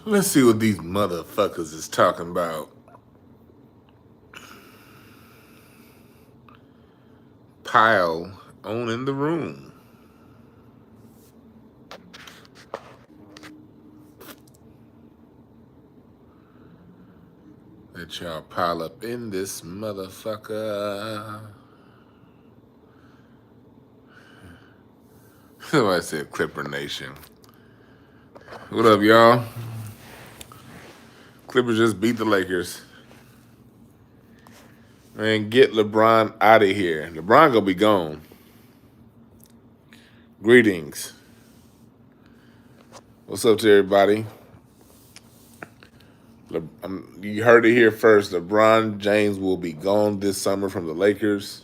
Let's see what these motherfuckers is talking about. Pile on in the room. Let y'all pile up in this motherfucker. Somebody said Clipper Nation. What up, y'all? Clippers just beat the Lakers. Man, get LeBron out of here. LeBron gonna be gone. Greetings. What's up to everybody? You heard it here first. LeBron James will be gone this summer from the Lakers,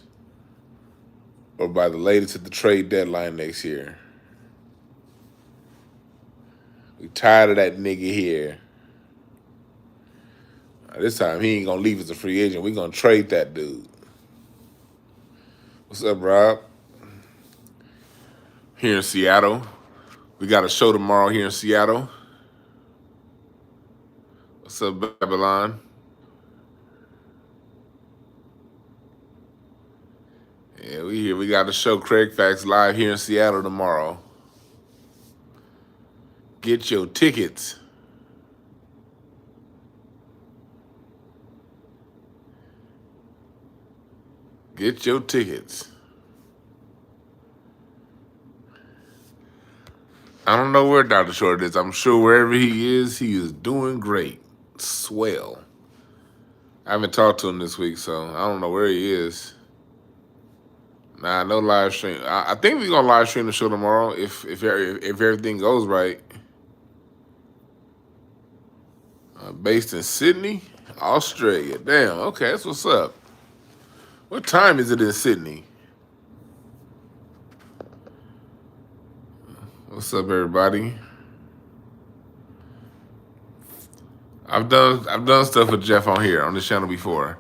or by the latest at the trade deadline next year. We tired of that nigga here. This time he ain't gonna leave as a free agent. We gonna trade that dude. What's up, Rob? Here in Seattle. We got a show tomorrow here in Seattle. What's up, Babylon? Yeah, we here. We got a show, Craig Facts, live here in Seattle tomorrow. Get your tickets. Get your tickets. I don't know where Dr. Short is. I'm sure wherever he is doing great. Swell. I haven't talked to him this week, so I don't know where he is. Nah, no live stream. I think we're gonna live stream the show tomorrow if everything goes right. Based in Sydney, Australia. Damn. Okay, that's what's up. What time is it in Sydney? What's up, everybody? I've done stuff with Jeff on here on this channel before.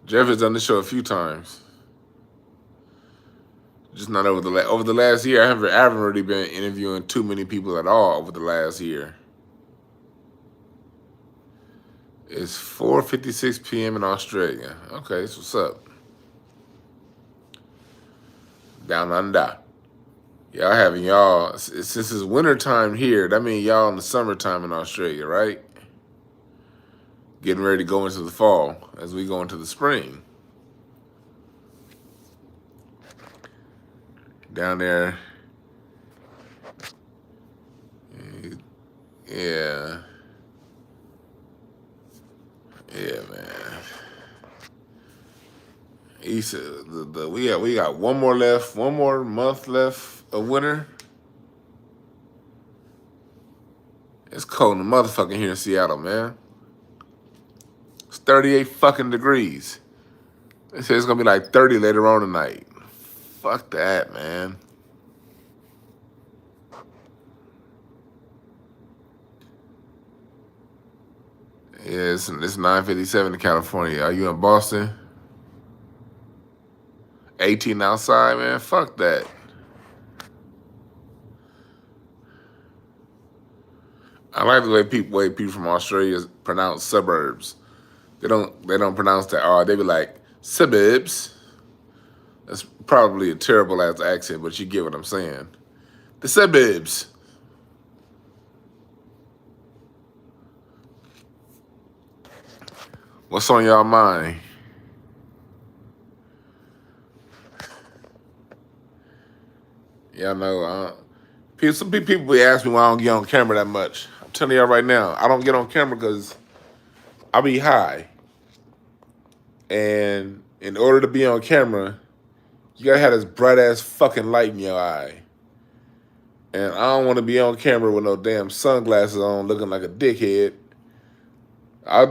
Jeff has done the show a few times. Just not over the last year. I haven't really been interviewing too many people at all over the last year. It's 4:56 p.m. in Australia. Okay, so what's up? Down under. Y'all since it's winter time here, that means y'all in the summertime in Australia, right? Getting ready to go into the fall as we go into the spring. Down there. Yeah. Yeah, man. He said we got one more month left of winter. It's cold in the motherfucking here in Seattle, man. It's 38 fucking degrees. They say it's gonna be like 30 later on tonight. Fuck that, man. Yeah, it's 9:57 in California. Are you in Boston? 18 outside, man. Fuck that. I like the way people from Australia pronounce suburbs. They don't pronounce that R. They be like suburbs. That's probably a terrible ass accent, but you get what I'm saying. The suburbs. What's on y'all mind? Y'all know, some people be asking me why I don't get on camera that much. I'm telling y'all right now, I don't get on camera because I be high. And in order to be on camera, you gotta have this bright ass fucking light in your eye. And I don't want to be on camera with no damn sunglasses on looking like a dickhead. I'll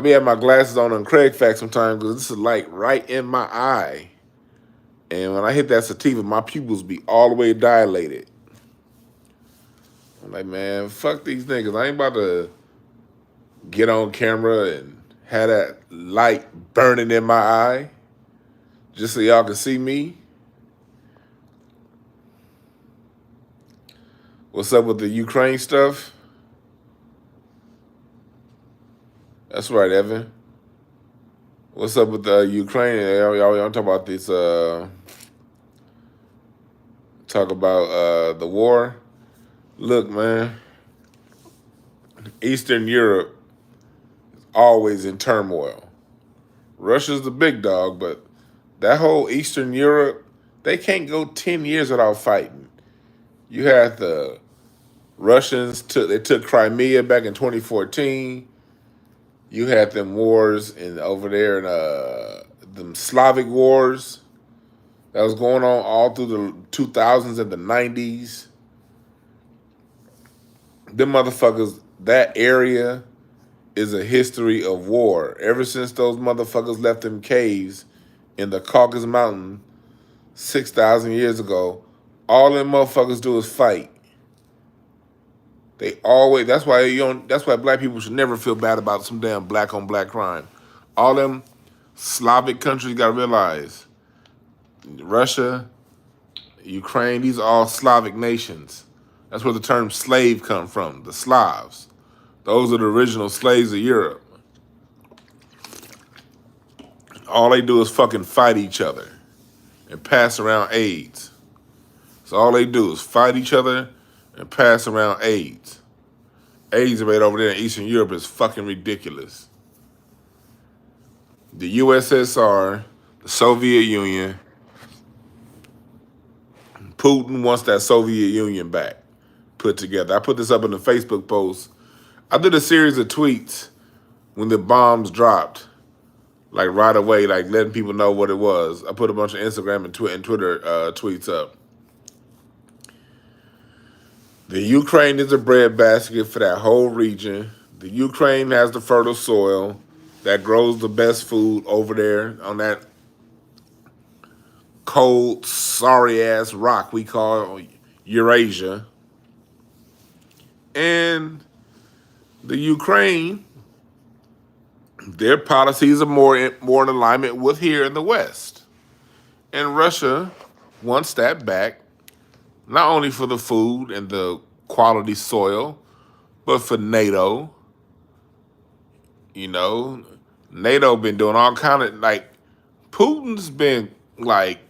be having my glasses on Craig Facts sometimes because this is light right in my eye. And when I hit that sativa, my pupils be all the way dilated. I'm like, man, fuck these niggas. I ain't about to get on camera and have that light burning in my eye just so y'all can see me. What's up with the Ukraine stuff? That's right, Evan. What's up with Ukraine? Y'all talk about this. Talk about the war. Look, man. Eastern Europe is always in turmoil. Russia's the big dog, but that whole Eastern Europe, they can't go 10 years without fighting. You had the Russians they took Crimea back in 2014. You had them wars over there in them Slavic wars that was going on all through the 2000s and the 90s. Them motherfuckers, that area is a history of war. Ever since those motherfuckers left them caves in the Caucasus Mountain 6,000 years ago, all them motherfuckers do is fight. They always. That's why That's why black people should never feel bad about some damn black on black crime. All them Slavic countries gotta realize, Russia, Ukraine, these are all Slavic nations. That's where the term slave come from. The Slavs. Those are the original slaves of Europe. All they do is fucking fight each other and pass around AIDS. So all they do is fight each other and pass around AIDS. AIDS rate over there in Eastern Europe is fucking ridiculous. The USSR, the Soviet Union, Putin wants that Soviet Union back put together. I put this up in the Facebook post. I did a series of tweets when the bombs dropped, like right away, like letting people know what it was. I put a bunch of Instagram and Twitter tweets up. The Ukraine is a breadbasket for that whole region. The Ukraine has the fertile soil that grows the best food over there on that cold, sorry-ass rock we call Eurasia. And the Ukraine, their policies are more in alignment with here in the West. And Russia wants that back, not only for the food and the quality soil, but for NATO. You know, NATO been doing all kind of, like, Putin's been like,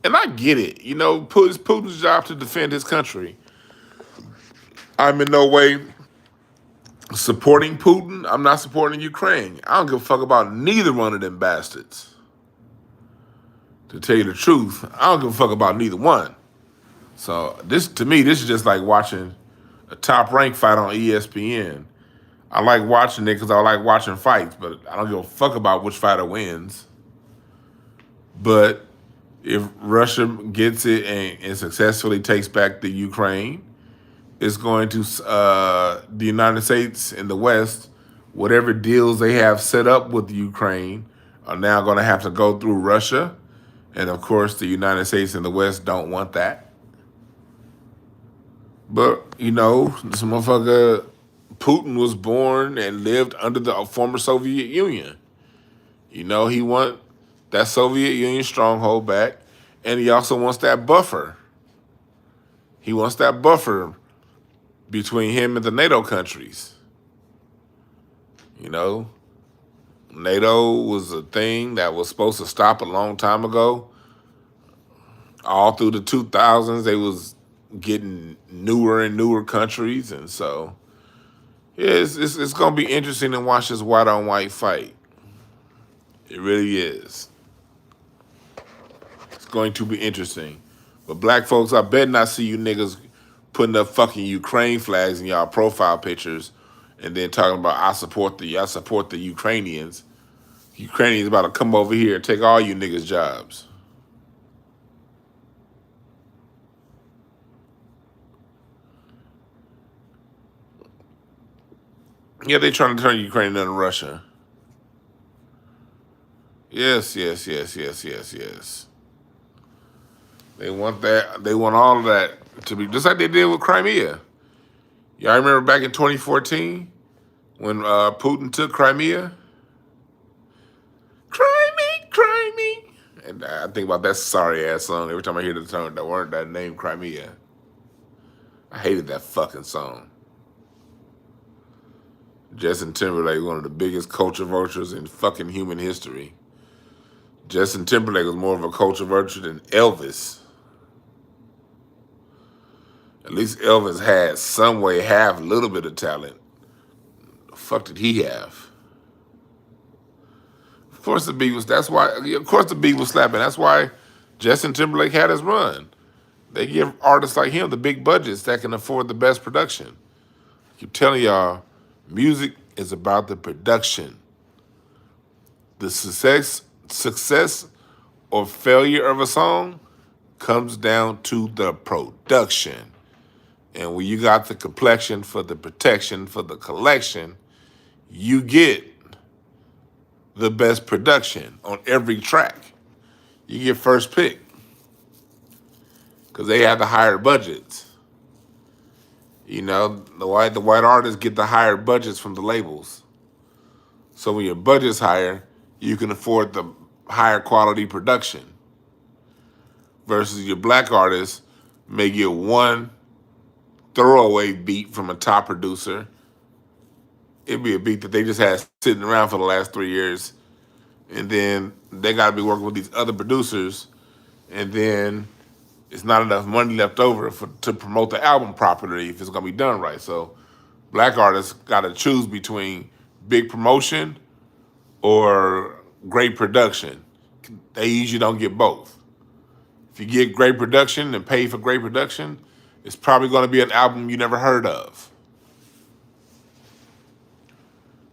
and I get it, you know, it's Putin's job to defend his country. I'm in no way supporting Putin. I'm not supporting Ukraine. I don't give a fuck about neither one of them bastards. To tell you the truth, I don't give a fuck about neither one. So to me, this is just like watching a top rank fight on ESPN. I like watching it because I like watching fights, but I don't give a fuck about which fighter wins. But if Russia gets it and successfully takes back the Ukraine, it's going to, the United States and the West, whatever deals they have set up with the Ukraine are now going to have to go through Russia. And of course, the United States and the West don't want that. But, you know, this motherfucker, Putin was born and lived under the former Soviet Union. You know, he wants that Soviet Union stronghold back, and he also wants that buffer. He wants that buffer between him and the NATO countries. You know, NATO was a thing that was supposed to stop a long time ago. All through the 2000s, they was getting newer and newer countries, and so yeah, it's going to be interesting to watch this white on white fight. It really is. It's going to be interesting. But black folks, I bet not see you niggas putting up fucking Ukraine flags in y'all profile pictures and then talking about I support the Ukrainians. Ukrainians about to come over here and take all you niggas' jobs. Yeah, they trying to turn Ukraine into Russia. Yes. They want that. They want all of that to be just like they did with Crimea. Y'all remember back in 2014 when Putin took Crimea? Crimea. And I think about that sorry ass song every time I hear the word, that name Crimea. I hated that fucking song. Justin Timberlake, one of the biggest culture vultures in fucking human history. Justin Timberlake was more of a culture vulture than Elvis. At least Elvis had some way, half a little bit of talent. The fuck did he have? Of course the beat was. That's why. Of course the beat was slapping. That's why Justin Timberlake had his run. They give artists like him the big budgets that can afford the best production. I keep telling y'all, music is about the production. The success or failure of a song comes down to the production. And when you got the complexion for the protection for the collection, you get the best production on every track. You get first pick because they have the higher budgets. You know, the white artists get the higher budgets from the labels. So when your budget's higher, you can afford the higher quality production. Versus your black artists may get one throwaway beat from a top producer. It'd be a beat that they just had sitting around for the last 3 years. And then they got to be working with these other producers. And then it's not enough money left over to promote the album properly if it's going to be done right. So black artists got to choose between big promotion or great production. They usually don't get both. If you get great production and pay for great production, it's probably going to be an album you never heard of.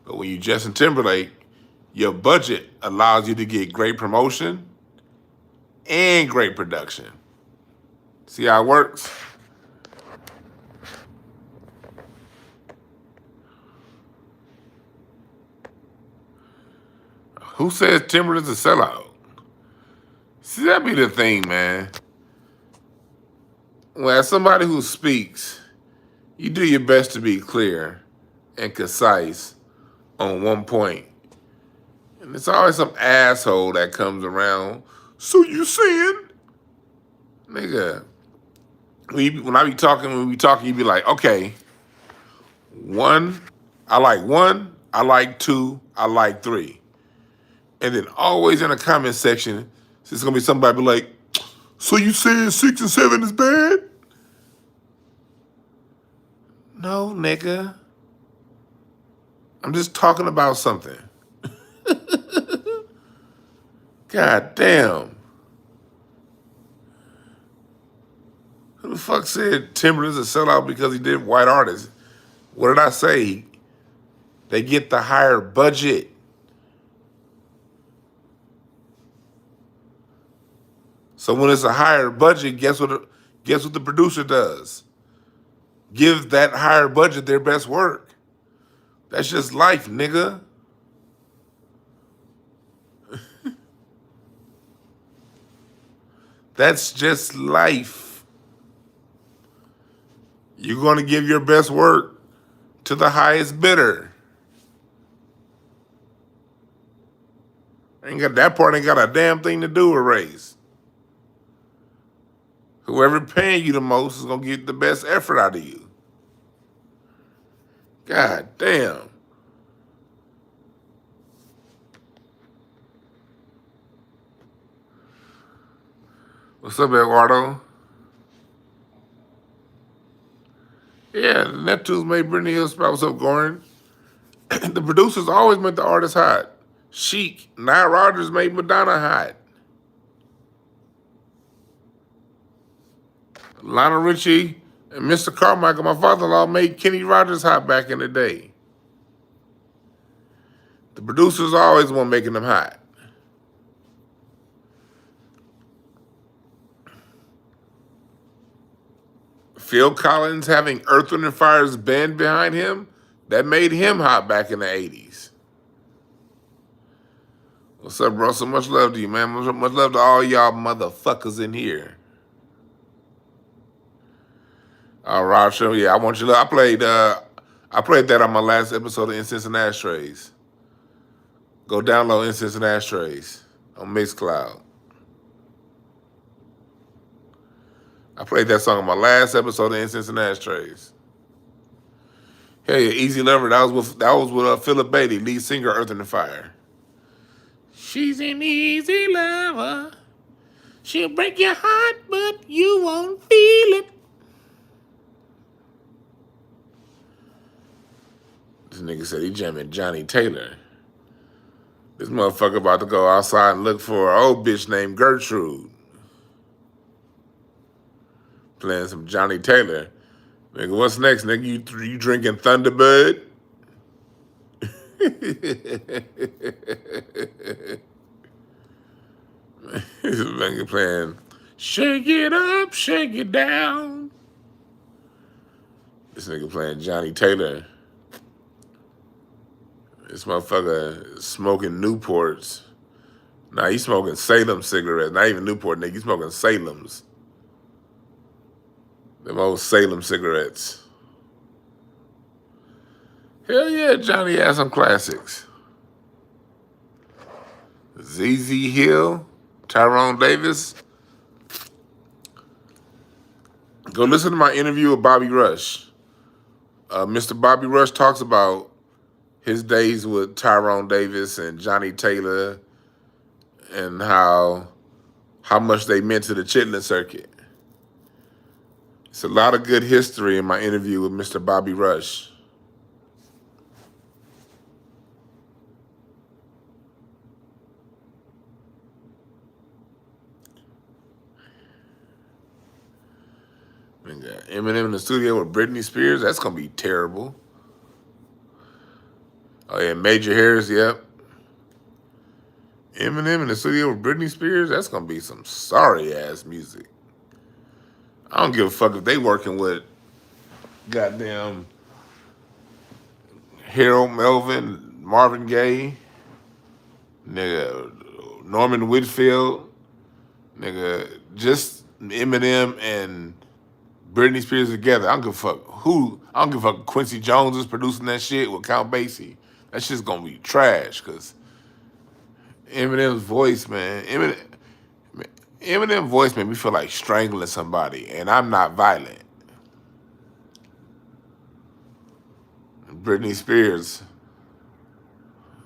But when you Justin Timberlake, your budget allows you to get great promotion and great production. See how it works? Who says Timberland's a sellout? See, that be the thing, man. When as somebody who speaks, you do your best to be clear and concise on one point. And it's always some asshole that comes around. So you saying? Nigga, when we be talking, you be like, okay, I like two, I like three. And then always in the comment section, it's gonna be somebody be like, so you saying 6 and 7 is bad? No, nigga. I'm just talking about something. God damn. Who the fuck said Timberland's a sellout because he did white artists? What did I say? They get the higher budget. So when it's a higher budget, guess what the producer does? Give that higher budget their best work. That's just life, nigga. That's just life. You're going to give your best work to the highest bidder. That part ain't got a damn thing to do with race. Whoever paying you the most is going to get the best effort out of you. God damn. What's up, Eduardo? Yeah, the Neptunes made Brittany Hill spot. What's up, Goran? The producers always make the artists hot. Chic, Nile Rodgers made Madonna hot. Lionel Richie and Mr. Carmichael, my father-in-law, made Kenny Rogers hot back in the day. The producers always want making them hot. Phil Collins having Earth, Wind & Fire's band behind him, that made him hot back in the 80s. What's up, bro? So much love to you, man. Much love to all y'all motherfuckers in here. Rob Show, yeah, I want you to. I played that on my last episode of Incense and Ashtrays. Go download Incense and Ashtrays on Mixcloud. I played that song on my last episode of Incense and Ashtrays. Hell yeah, Easy Lover. That was with Philip Bailey, lead singer, Earth and the Fire. She's an easy lover. She'll break your heart, but you won't feel it. This nigga said he jamming Johnny Taylor. This motherfucker about to go outside and look for an old bitch named Gertrude. Playing some Johnny Taylor. Nigga, what's next, nigga? You drinking Thunderbird? This nigga playing Shake It Up, Shake It Down. This nigga playing Johnny Taylor. This motherfucker smoking Newports. Nah, he's smoking Salem cigarettes. Not even Newport, nigga. He's smoking Salem's. Them old Salem cigarettes. Hell yeah, Johnny had some classics. ZZ Hill, Tyrone Davis. Go listen to my interview with Bobby Rush. Mr. Bobby Rush talks about his days with Tyrone Davis and Johnny Taylor and how much they meant to the chitlin circuit. It's a lot of good history in my interview with Mr. Bobby Rush. Eminem in the studio with Britney Spears, that's gonna be terrible. Oh yeah, Major Harris, yep. Eminem in the studio with Britney Spears, that's gonna be some sorry ass music. I don't give a fuck if they working with goddamn Harold Melvin, Marvin Gaye, nigga, Norman Whitfield, nigga, just Eminem and Britney Spears together. I don't give a fuck who. I don't give a fuck. Quincy Jones is producing that shit with Count Basie. That shit's gonna be trash because Eminem's voice, man. Eminem's voice made me feel like strangling somebody, and I'm not violent. Britney Spears.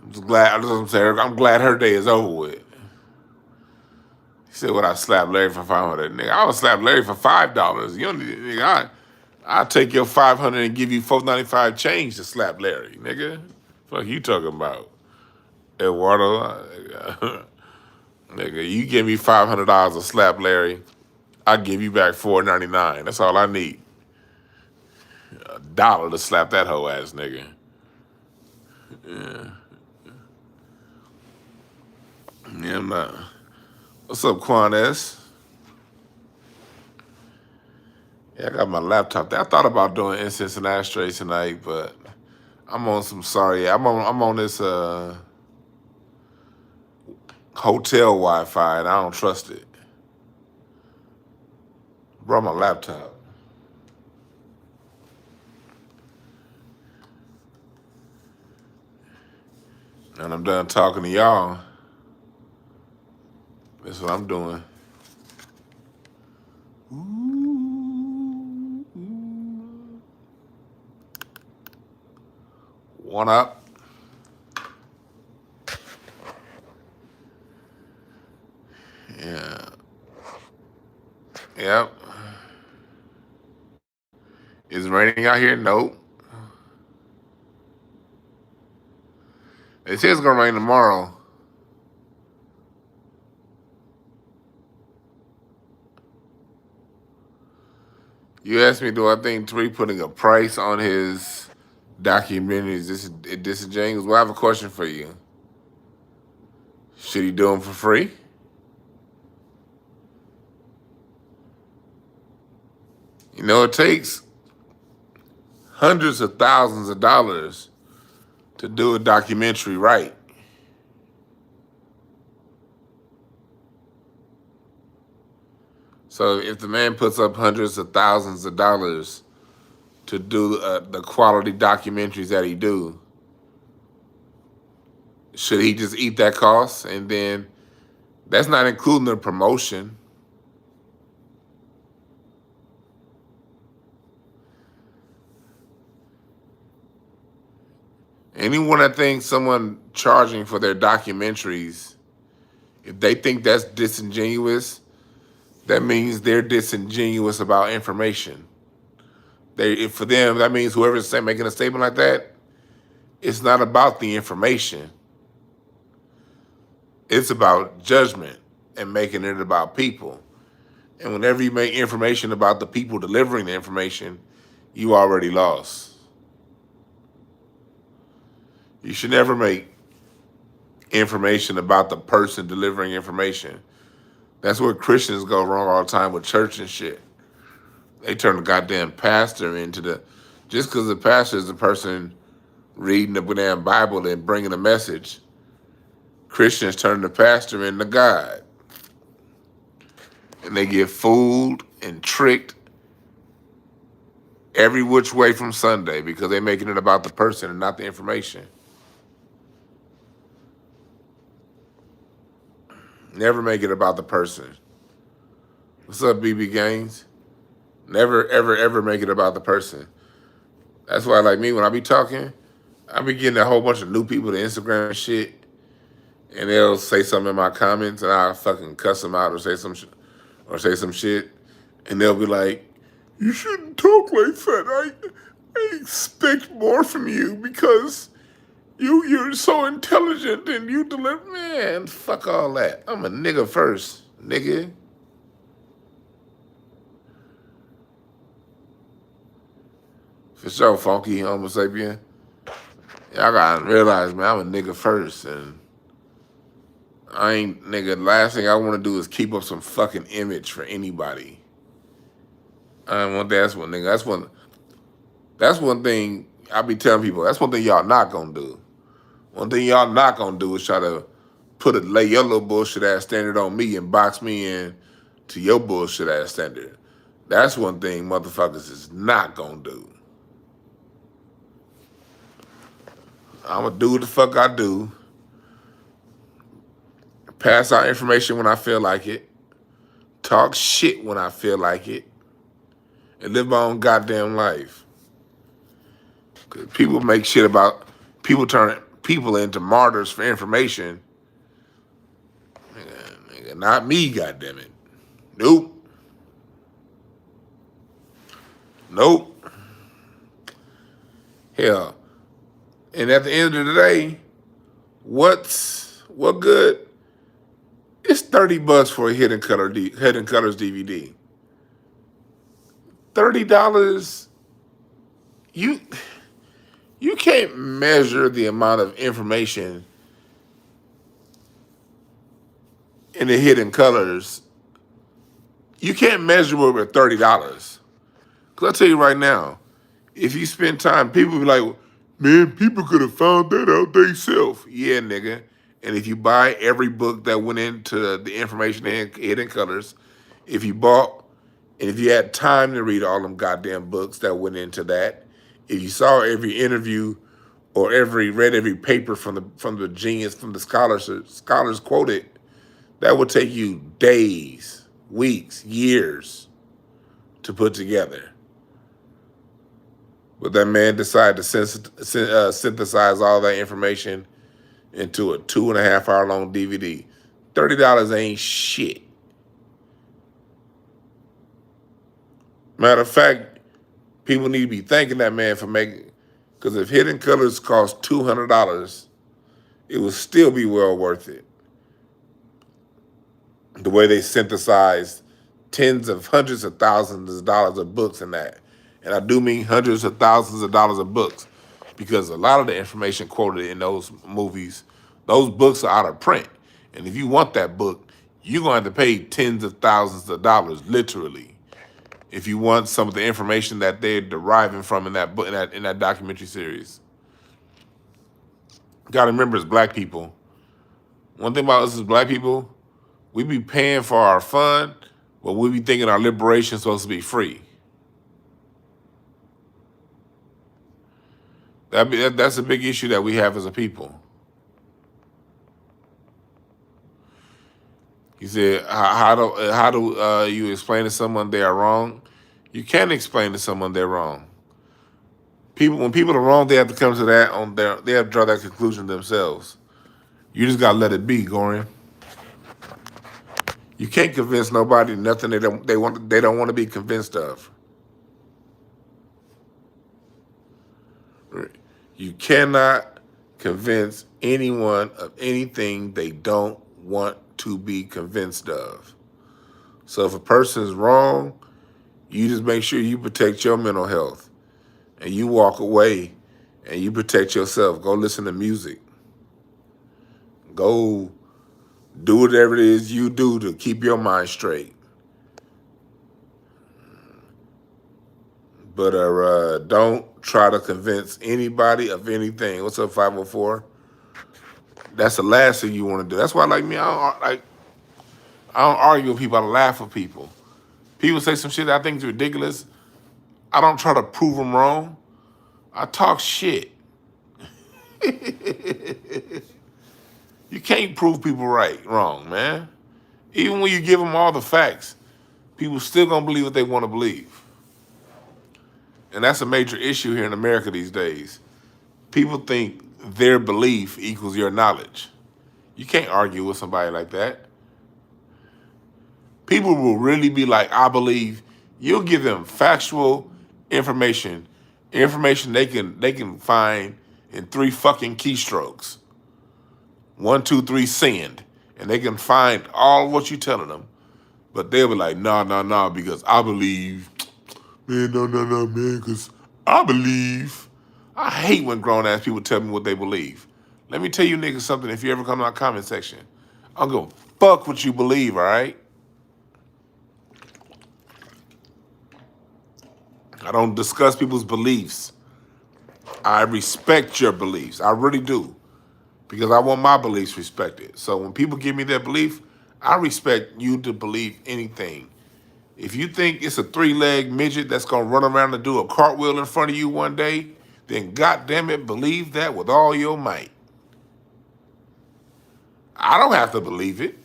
I'm glad her day is over with. He said, "Would I slap Larry for $500?" Nigga, I would slap Larry for $5. You don't need, nigga. I'll take your $500 and give you $4.95 change to slap Larry, nigga. Fuck you talking about, Eduardo? Nigga, you give me $500 to slap Larry, I give you back $4.99. That's all I need. $1 to slap that hoe ass nigga. Yeah, I'm not. What's up, Quan S? Yeah, I got my laptop there. I thought about doing incense and ashtrays tonight, but I'm on some sorry. I'm on this hotel Wi-Fi, and I don't trust it. Brought my laptop. And I'm done talking to y'all. That's what I'm doing. One up. Yeah. Yep. Is it raining out here? Nope. It says it's gonna rain tomorrow. You asked me, do I think Tariq putting a price on his documentaries is disingenuous? Well, I have a question for you. Should he do them for free? You know, it takes hundreds of thousands of dollars to do a documentary right. So if the man puts up hundreds of thousands of dollars to do the quality documentaries that he do, should he just eat that cost? And then that's not including the promotion. Anyone that thinks someone charging for their documentaries, if they think that's disingenuous, that means they're disingenuous about information. For them, that means whoever's making a statement like that, it's not about the information. It's about judgment and making it about people. And whenever you make information about the people delivering the information, you already lost. You should never make information about the person delivering information. That's where Christians go wrong all the time with church and shit. They turn the goddamn pastor into just because the pastor is the person reading the damn Bible and bringing a message, Christians turn the pastor into God. And they get fooled and tricked every which way from Sunday because they're making it about the person and not the information. Never make it about the person. What's up, BB Gaines? Never, ever, ever make it about the person. That's why, like me, when I be talking, I be getting a whole bunch of new people to Instagram and shit, and they'll say something in my comments, and I'll fucking cuss them out or say some shit, and they'll be like, "You shouldn't talk like that. I expect more from you because you're so intelligent and you deliver." Man, fuck all that. I'm a nigga first, nigga. For sure, funky Homo sapien. Y'all gotta realize, man, I'm a nigga first, and I ain't, nigga, last thing I wanna do is keep up some fucking image for anybody. I don't want that. That's one thing I be telling people, that's one thing y'all not gonna do. One thing y'all not gonna do is try to lay your little bullshit ass standard on me and box me in to your bullshit ass standard. That's one thing motherfuckers is not gonna do. I'm gonna do what the fuck I do. Pass out information when I feel like it. Talk shit when I feel like it. And live my own goddamn life. Cause people make shit about, people turn people into martyrs for information. Nigga, not me, goddammit. Nope. Nope. Hell. And at the end of the day, what good? It's $30 for a Hidden Colors DVD. $30. You can't measure the amount of information in the Hidden Colors. You can't measure it with $30. Because I'll tell you right now, if you spend time, people be like, man, people could have found that out themselves. Yeah, nigga. And if you buy every book that went into the information in Hidden Colors, if you bought, and if you had time to read all them goddamn books that went into that, if you saw every interview or read every paper from the genius, from the scholars quoted, that would take you days, weeks, years to put together. But that man decided to synthesize all that information into a 2.5 hour long DVD. $30 ain't shit. Matter of fact, people need to be thanking that man for making, because if Hidden Colors cost $200, it would still be well worth it. The way they synthesized hundreds of thousands of dollars of books in that. And I do mean hundreds of thousands of dollars of books, because a lot of the information quoted in those movies, those books are out of print. And if you want that book, you're going to have to pay tens of thousands of dollars, literally, if you want some of the information that they're deriving from in that book, in that documentary series. Got to remember, as black people, one thing about us as black people, we be paying for our fun, but we be thinking our liberation is supposed to be free. That's a big issue that we have as a people. He said, how do you explain to someone they are wrong? You can't explain to someone they're wrong. When people are wrong, they have to come to that they have to draw that conclusion themselves. You just gotta let it be, Gorian. You can't convince nobody nothing they don't want to be convinced of. You cannot convince anyone of anything they don't want to be convinced of. So if a person is wrong, you just make sure you protect your mental health and you walk away and you protect yourself. Go listen to music. Go do whatever it is you do to keep your mind straight. But don't try to convince anybody of anything. What's up, 504? That's the last thing you want to do. That's why, like me, I don't argue with people. I laugh with people. People say some shit that I think is ridiculous. I don't try to prove them wrong. I talk shit. You can't prove people wrong, man. Even when you give them all the facts, people still gonna believe what they want to believe. And that's a major issue here in America these days. People think their belief equals your knowledge. You can't argue with somebody like that. People will really be like, I believe. You'll give them factual information they can find in 3 fucking keystrokes. 1, 2, 3, send. And they can find all what you're telling them. But they'll be like, nah, because I believe. Man, no, man, because I believe. I hate when grown-ass people tell me what they believe. Let me tell you niggas something if you ever come to my comment section. I'm going to fuck what you believe, all right? I don't discuss people's beliefs. I respect your beliefs. I really do. Because I want my beliefs respected. So when people give me their belief, I respect you to believe anything. If you think it's a 3-leg midget that's going to run around and do a cartwheel in front of you one day, then goddamn it, believe that with all your might. I don't have to believe it.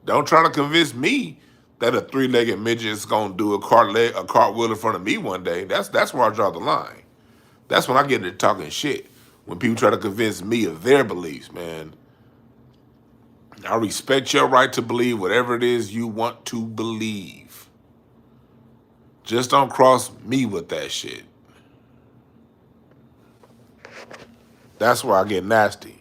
Don't try to convince me that a 3-legged midget is going to do a cartwheel in front of me one day. That's where I draw the line. That's when I get into talking shit. When people try to convince me of their beliefs, man. I respect your right to believe whatever it is you want to believe. Just don't cross me with that shit. That's where I get nasty.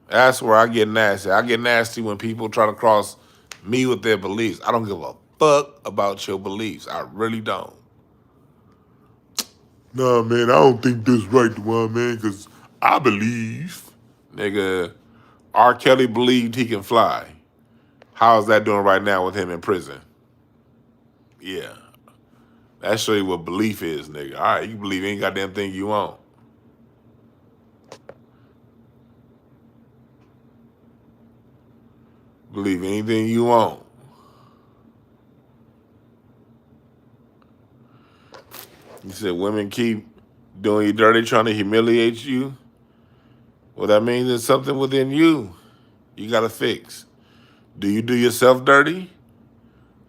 That's where I get nasty. I get nasty when people try to cross me with their beliefs. I don't give a fuck about your beliefs. I really don't. Nah, man, I don't think this right, Dwan, man, because I believe. Nigga, R. Kelly believed he can fly. How's that doing right now with him in prison? Yeah. That show you what belief is, nigga. All right, you can believe any goddamn thing you want. Believe anything you want. You said women keep doing you dirty, trying to humiliate you. Well, that means there's something within you got to fix. Do you do yourself dirty?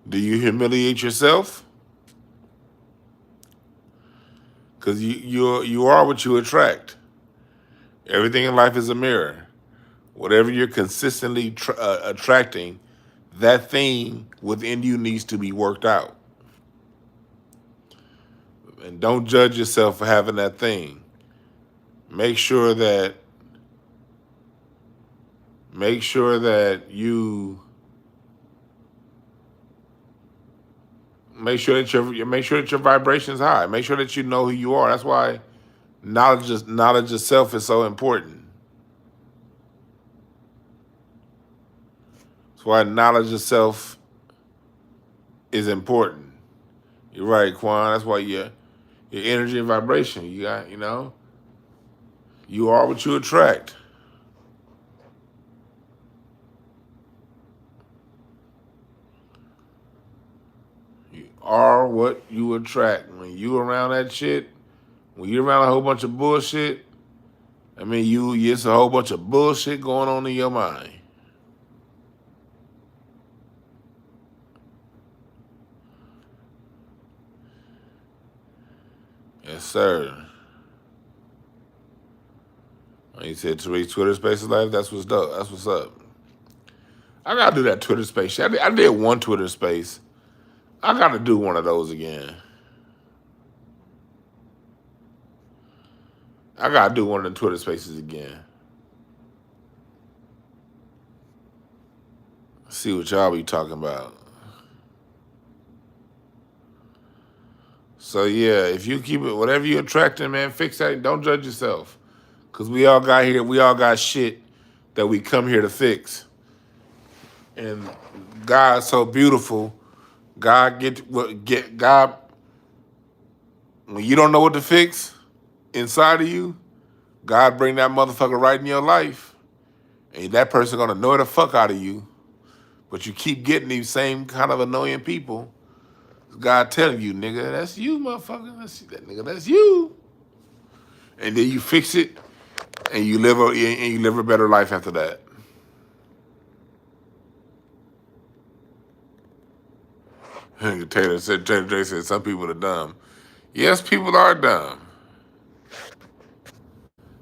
Do you humiliate yourself? Because you are what you attract. Everything in life is a mirror. Whatever you're consistently attracting, that thing within you needs to be worked out. And don't judge yourself for having that thing. Make sure that you make sure that your vibration is high. Make sure that you know who you are. That's why knowledge of self is so important. That's why knowledge of self is important. You're right, Quan. That's why your energy and vibration. You are what you attract. You are what you attract. When you around that shit, when you're around a whole bunch of bullshit, it's a whole bunch of bullshit going on in your mind. Yes, sir. You said to reach Twitter Spaces live. That's what's dope. That's what's up. I gotta do that Twitter Space shit. I did one Twitter Space. I gotta do one of those again. I gotta do one of the Twitter Spaces again. See what y'all be talking about. So yeah, if you keep it, whatever you're attracting, man, fix that. Don't judge yourself, cause we all got shit that we come here to fix. And God's so beautiful. God God. When you don't know what to fix inside of you, God bring that motherfucker right in your life, and that person gonna annoy the fuck out of you. But you keep getting these same kind of annoying people. God telling you, nigga, that's you, motherfucker. That's you. And then you fix it, and you live a better life after that. Taylor J said some people are dumb. Yes, people are dumb.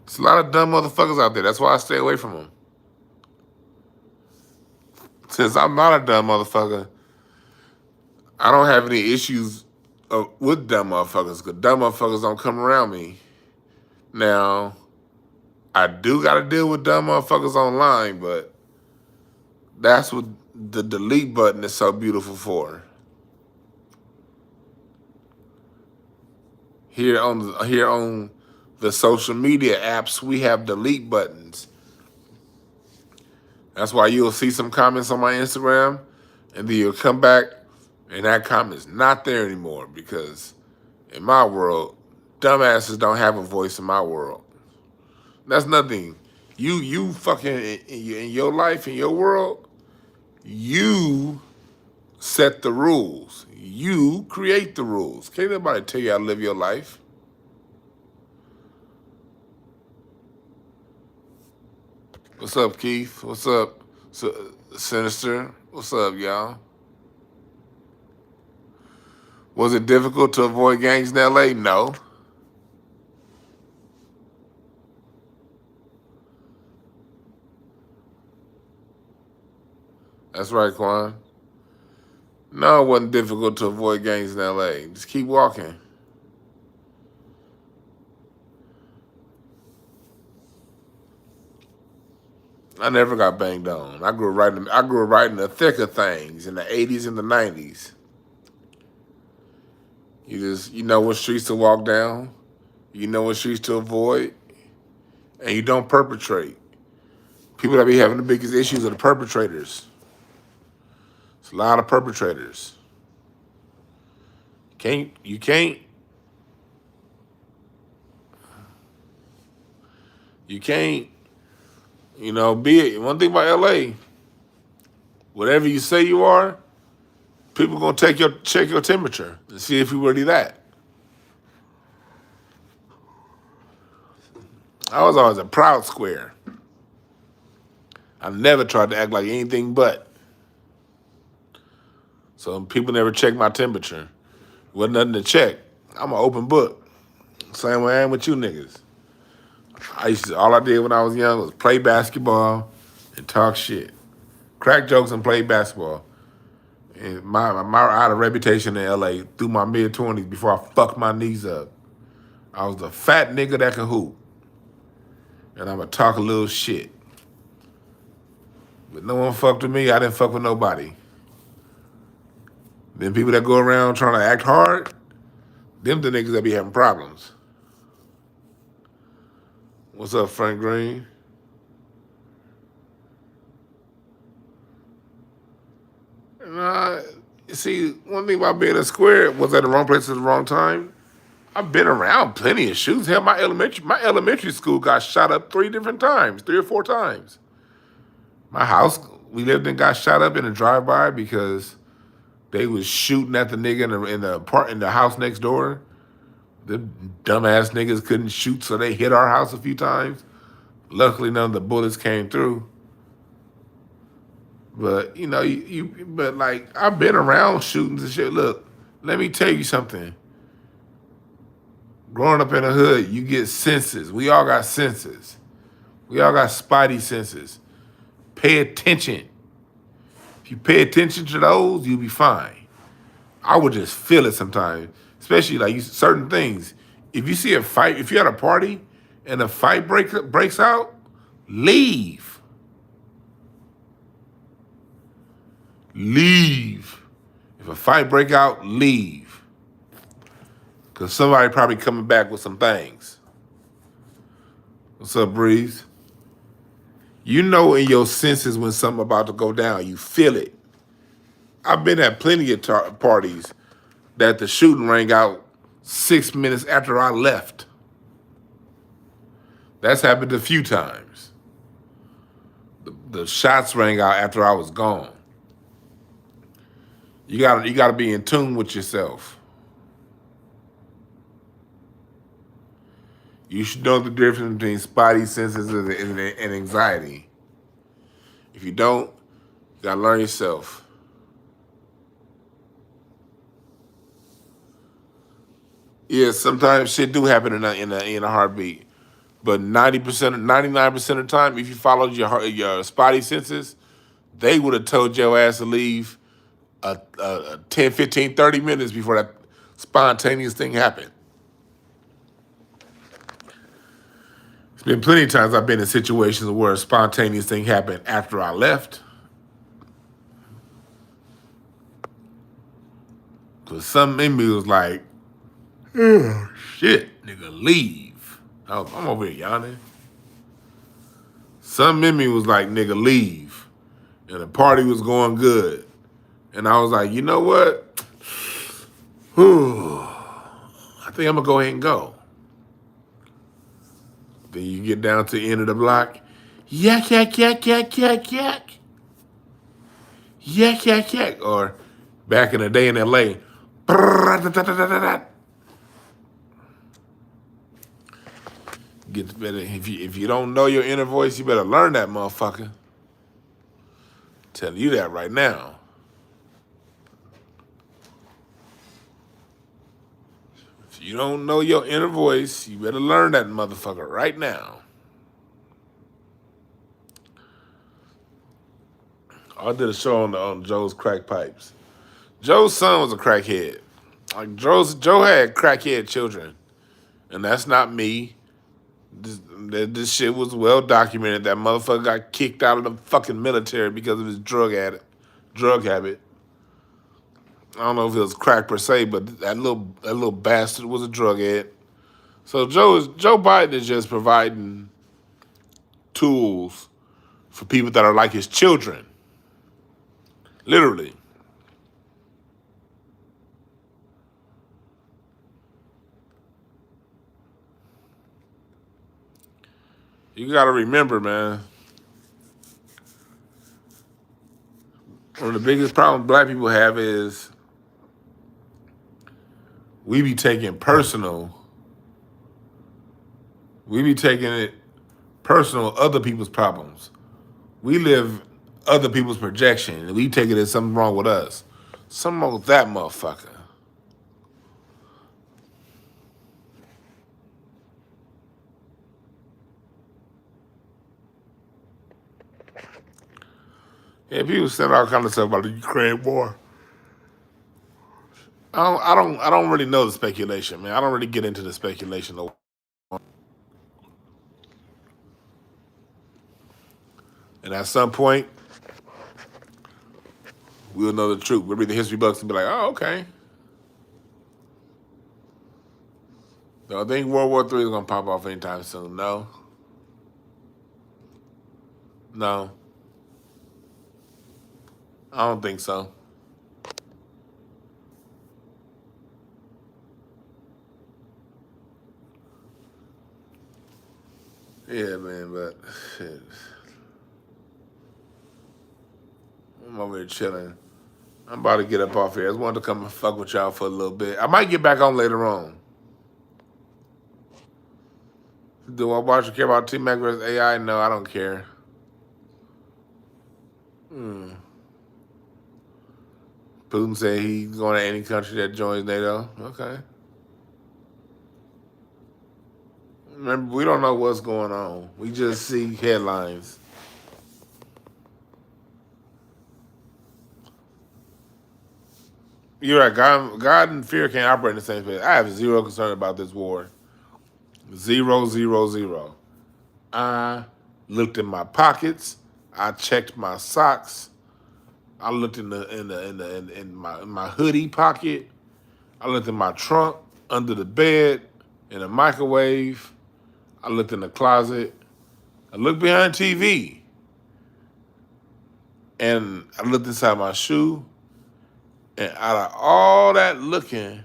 There's a lot of dumb motherfuckers out there. That's why I stay away from them. Since I'm not a dumb motherfucker, I don't have any issues with dumb motherfuckers, because dumb motherfuckers don't come around me. Now, I do got to deal with dumb motherfuckers online, but that's what the delete button is so beautiful for. Here on the social media apps, we have delete buttons. That's why you'll see some comments on my Instagram, and then you'll come back, and that comment's not there anymore, because in my world, dumbasses don't have a voice in my world. That's nothing. You fucking in your life, in your world, you set the rules. You create the rules. Can't nobody tell you how to live your life. What's up, Keith? What's up, Sinister? What's up, y'all? Was it difficult to avoid gangs in LA? No. That's right, Quan. No, it wasn't difficult to avoid gangs in LA. Just keep walking. I never got banged on. I grew right in the thick of things in the 80s and the 90s. You know what streets to walk down, you know what streets to avoid, and you don't perpetrate. People that be having the biggest issues are the perpetrators. It's a lot of perpetrators. You can't be it. One thing about LA, whatever you say you are, people gonna check your temperature and see if you really that. I was always a proud square. I never tried to act like anything but. So people never checked my temperature. Wasn't nothing to check. I'm an open book. Same way I am with you niggas. All I did when I was young was play basketball and talk shit. Crack jokes and play basketball. And I had a reputation in LA through my mid-20s before I fucked my knees up. I was the fat nigga that could hoop. And I'ma talk a little shit. But no one fucked with me, I didn't fuck with nobody. Then people that go around trying to act hard, them the niggas that be having problems. What's up, Frank Green? See, one thing about being a square was at the wrong place at the wrong time. I've been around plenty of shoots. Hell, my elementary school got shot up 3 or 4 times. My house we lived in got shot up in a drive-by because they was shooting at the nigga in the house next door. The dumbass niggas couldn't shoot, so they hit our house a few times. Luckily, none of the bullets came through. But but like I've been around shootings and shit. Look, let me tell you something. Growing up in the hood, you get senses. We all got senses. We all got spidey senses. Pay attention. If you pay attention to those, you'll be fine. I would just feel it sometimes, especially like certain things. If you see a fight, if you're at a party and a fight breaks out, leave. Leave. If a fight break out, leave. Because somebody probably coming back with some things. What's up, Breeze? You know in your senses when something about to go down. You feel it. I've been at plenty of parties that the shooting rang out 6 minutes after I left. That's happened a few times. The shots rang out after I was gone. You gotta be in tune with yourself. You should know the difference between spidey senses and anxiety. If you don't, you gotta learn yourself. Yeah, sometimes shit do happen in a heartbeat, but 90%, 99% of the time, if you followed your spidey senses, they would have told your ass to leave 10, 15, 30 minutes before that spontaneous thing happened. There's been plenty of times I've been in situations where a spontaneous thing happened after I left. Because something in me was like, oh, shit, nigga, leave. I'm over here yawning. Something in me was like, nigga, leave. And the party was going good. And I was like, you know what? I think I'm going to go ahead and go. Then you get down to the end of the block. Yak, yak, yak, yak, yak, yak. Yak, yak, yak. Or back in the day in L.A., get better. If you don't know your inner voice, you better learn that motherfucker. Telling you that right now. If you don't know your inner voice, you better learn that motherfucker right now. I did a show on Joe's crack pipes. Joe's son was a crackhead. Like Joe had crackhead children, and that's not me. This shit was well documented. That motherfucker got kicked out of the fucking military because of his drug habit. I don't know if it was crack per se, but that little bastard was a drug addict. So Joe Biden is just providing tools for people that are like his children. Literally. You gotta remember, man. One of the biggest problems black people have is we be taking it personal other people's problems. We live other people's projection, and we take it as something wrong with us. Something wrong with that motherfucker. Yeah, people said all kind of stuff about the Ukraine war. I don't really know the speculation, man. I don't really get into the speculation. And at some point, we'll know the truth. We'll read the history books and be like, oh, okay. Do I think World War III is going to pop off anytime soon? No. No. I don't think so. Yeah, man, but shit. I'm over here chilling. I'm about to get up off here. I just wanted to come and fuck with y'all for a little bit. I might get back on later on. Do I watch or care about T-Mac versus AI? No, I don't care. Putin said he's going to any country that joins NATO. Okay. Remember, we don't know what's going on. We just see headlines. You're right. God and fear can't operate in the same place. I have zero concern about this war. Zero, zero, zero. I looked in my pockets. I checked my socks. I looked in my hoodie pocket. I looked in my trunk, under the bed, in the microwave. I looked in the closet. I looked behind TV. And I looked inside my shoe. And out of all that looking,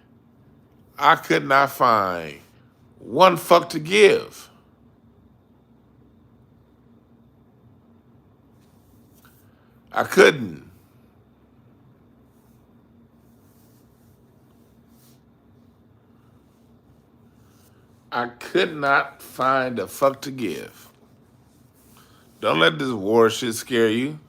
I could not find one fuck to give. I couldn't. I could not find a fuck to give. Don't let this war shit scare you.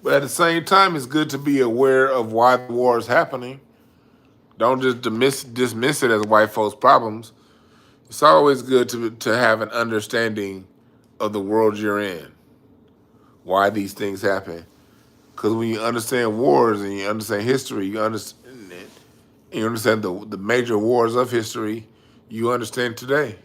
But at the same time, it's good to be aware of why the war is happening. Don't just dismiss it as white folks' problems. It's always good to have an understanding of the world you're in, why these things happen. Because when you understand wars and you understand history, you understand the major wars of history, you understand today.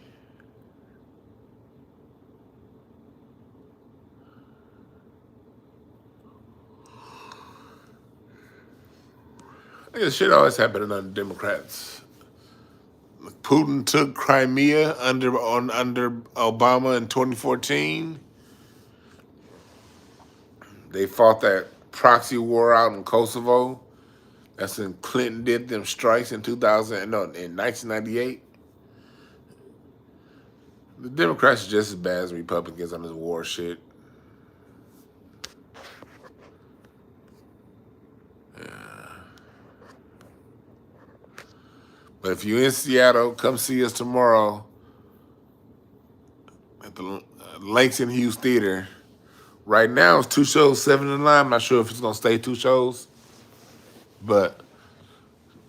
This shit always happening under Democrats. Putin took Crimea under Obama in 2014. They fought that proxy war out in Kosovo. That's when Clinton did them strikes in 1998. The Democrats are just as bad as Republicans on this war shit. But if you're in Seattle, come see us tomorrow at the Langston Hughes Theater. Right now it's 2 shows, 7 to 9. I'm not sure if it's gonna stay 2 shows, but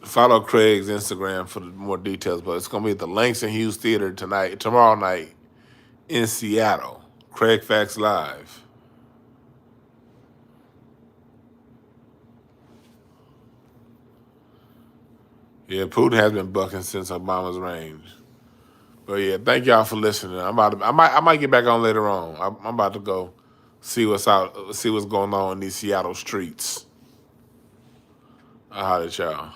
follow Craig's Instagram for more details. But it's gonna be at the Langston Hughes Theater tomorrow night in Seattle. Craig Facts Live. Yeah, Putin has been bucking since Obama's reign. But yeah, thank y'all for listening. I might get back on later on. I'm about to go see what's going on in these Seattle streets. I'll holler at y'all.